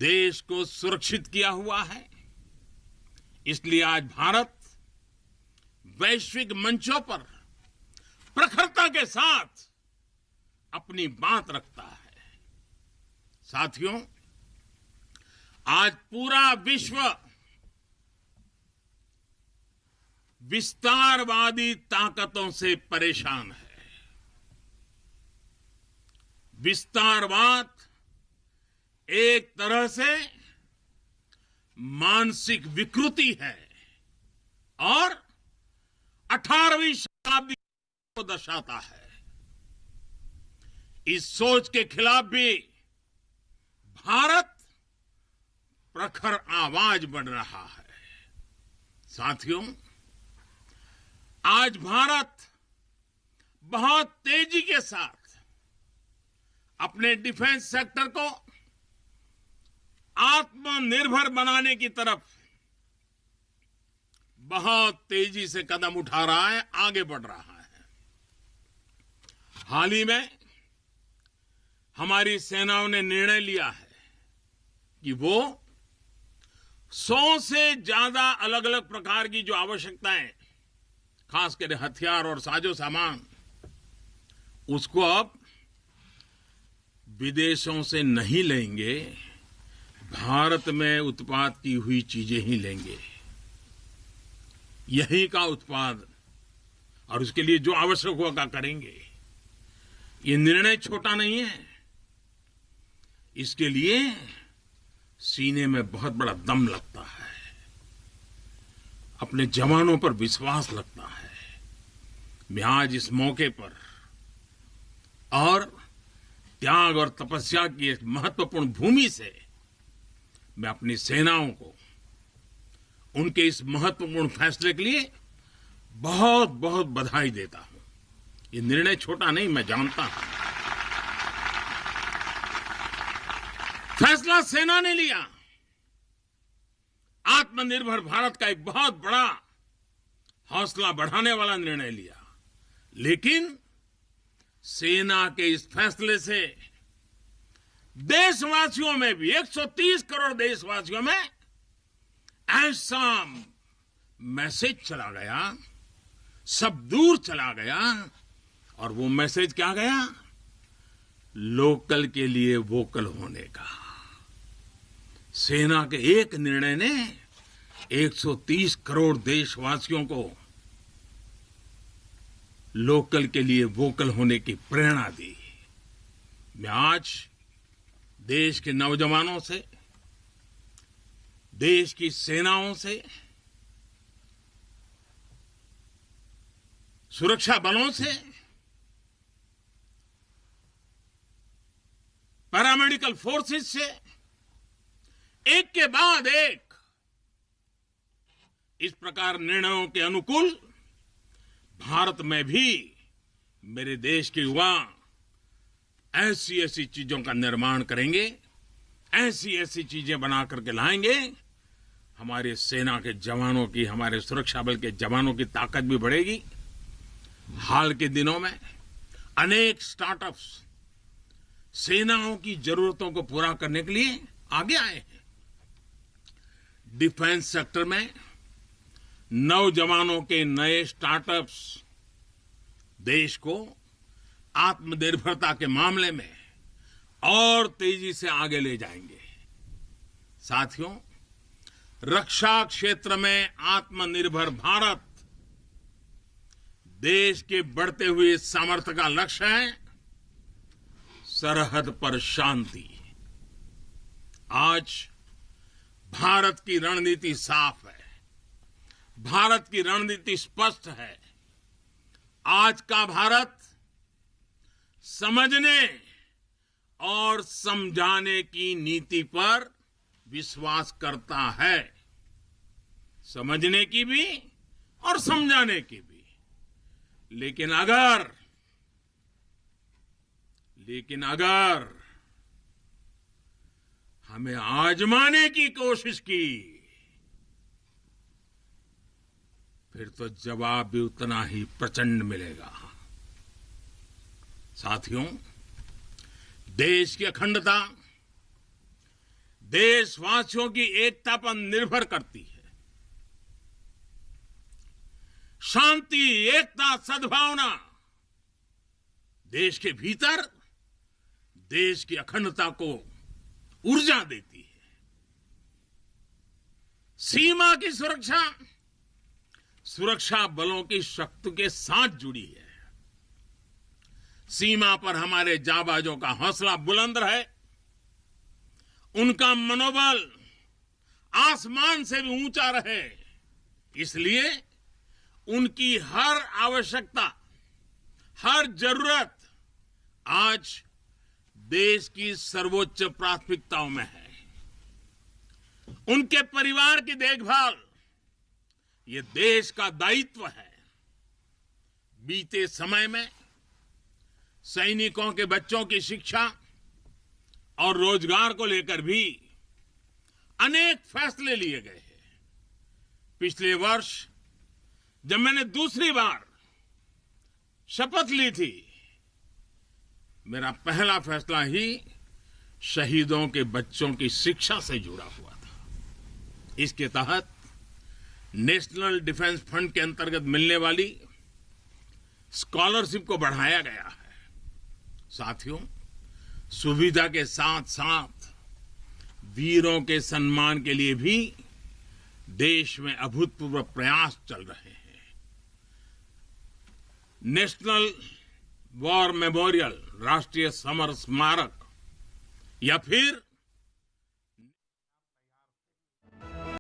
देश को सुरक्षित किया हुआ है। इसलिए आज भारत वैश्विक मंचों पर प्रखरता के साथ अपनी बात रखता है। साथियों, आज पूरा विश्व विस्तारवादी ताकतों से परेशान है। विस्तारवाद एक तरह से मानसिक विकृति है और 18वीं शताब्दी को दर्शाता है। इस सोच के खिलाफ भी भारत प्रखर आवाज बढ़ रहा है। साथियों, आज भारत बहुत तेजी के साथ अपने डिफेंस सेक्टर को आत्मनिर्भर बनाने की तरफ बहुत तेजी से कदम उठा रहा है, आगे बढ़ रहा है। हाल ही में हमारी सेनाओं ने निर्णय लिया है कि वो 100 से ज्यादा अलग अलग प्रकार की जो आवश्यकताएं, खासकर हथियार और साजो सामान, उसको अब विदेशों से नहीं लेंगे, भारत में उत्पाद की हुई चीजें ही लेंगे। यहीं का उत्पाद और उसके लिए जो आवश्यक होगा करेंगे। ये निर्णय छोटा नहीं है। इसके लिए सीने में बहुत बड़ा दम लगता है, अपने जवानों पर विश्वास लगता है। मैं आज इस मौके पर और त्याग और तपस्या की एक महत्वपूर्ण भूमि से मैं अपनी सेनाओं को उनके इस महत्वपूर्ण फैसले के लिए बहुत बहुत बधाई देता हूं। ये निर्णय छोटा नहीं, मैं जानता हूं। फैसला सेना ने लिया, आत्मनिर्भर भारत का एक बहुत बड़ा हौसला बढ़ाने वाला निर्णय लिया। लेकिन सेना के इस फैसले से देशवासियों में भी, 130 करोड़ देशवासियों में ऐसा मैसेज चला गया, सब दूर चला गया। और वो मैसेज क्या गया? लोकल के लिए वोकल होने का। सेना के एक निर्णय ने 130 करोड़ देशवासियों को लोकल के लिए वोकल होने की प्रेरणा दी। मैं आज देश के नौजवानों से, देश की सेनाओं से, सुरक्षा बलों से, पैरामेडिकल फोर्सेस से एक के बाद एक इस प्रकार निर्णयों के अनुकूल भारत में भी मेरे देश के युवा ऐसी ऐसी चीजों का निर्माण करेंगे, ऐसी ऐसी चीजें बना करके लाएंगे। हमारे सेना के जवानों की, हमारे सुरक्षा बल के जवानों की ताकत भी बढ़ेगी। हाल के दिनों में अनेक स्टार्टअप्स सेनाओं की जरूरतों को पूरा करने के लिए आगे आए हैं। डिफेंस सेक्टर में नौजवानों के नए स्टार्टअप्स देश को आत्मनिर्भरता के मामले में और तेजी से आगे ले जाएंगे। साथियों, रक्षा क्षेत्र में आत्मनिर्भर भारत देश के बढ़ते हुए सामर्थ्य का लक्ष्य है। सरहद पर शांति। आज भारत की रणनीति साफ है, भारत की रणनीति स्पष्ट है। आज का भारत समझने और समझाने की नीति पर विश्वास करता है, समझने की भी और समझाने की भी। लेकिन अगर हमें आजमाने की कोशिश की, फिर तो जवाब भी उतना ही प्रचंड मिलेगा। साथियों, देश की अखंडता, देशवासियों की एकता पर निर्भर करती है। शांति, एकता, सद्भावना देश के भीतर देश की अखंडता को ऊर्जा देती है। सीमा की सुरक्षा सुरक्षा बलों की शक्ति के साथ जुड़ी है। सीमा पर हमारे जाबाजों का हौसला बुलंद रहे, उनका मनोबल आसमान से भी ऊंचा रहे, इसलिए उनकी हर आवश्यकता, हर जरूरत आज देश की सर्वोच्च प्राथमिकताओं में है। उनके परिवार की देखभाल ये देश का दायित्व है। बीते समय में सैनिकों के बच्चों की शिक्षा और रोजगार को लेकर भी अनेक फैसले लिए गए हैं। पिछले वर्ष जब मैंने दूसरी बार शपथ ली थी, मेरा पहला फैसला ही शहीदों के बच्चों की शिक्षा से जुड़ा हुआ था। इसके तहत नेशनल डिफेंस फंड के अंतर्गत मिलने वाली स्कॉलरशिप को बढ़ाया गया है। साथियों, सुविधा के साथ साथ वीरों के सम्मान के लिए भी देश में अभूतपूर्व प्रयास चल रहे हैं। नेशनल वॉर मेमोरियल, राष्ट्रीय समर स्मारक या फिर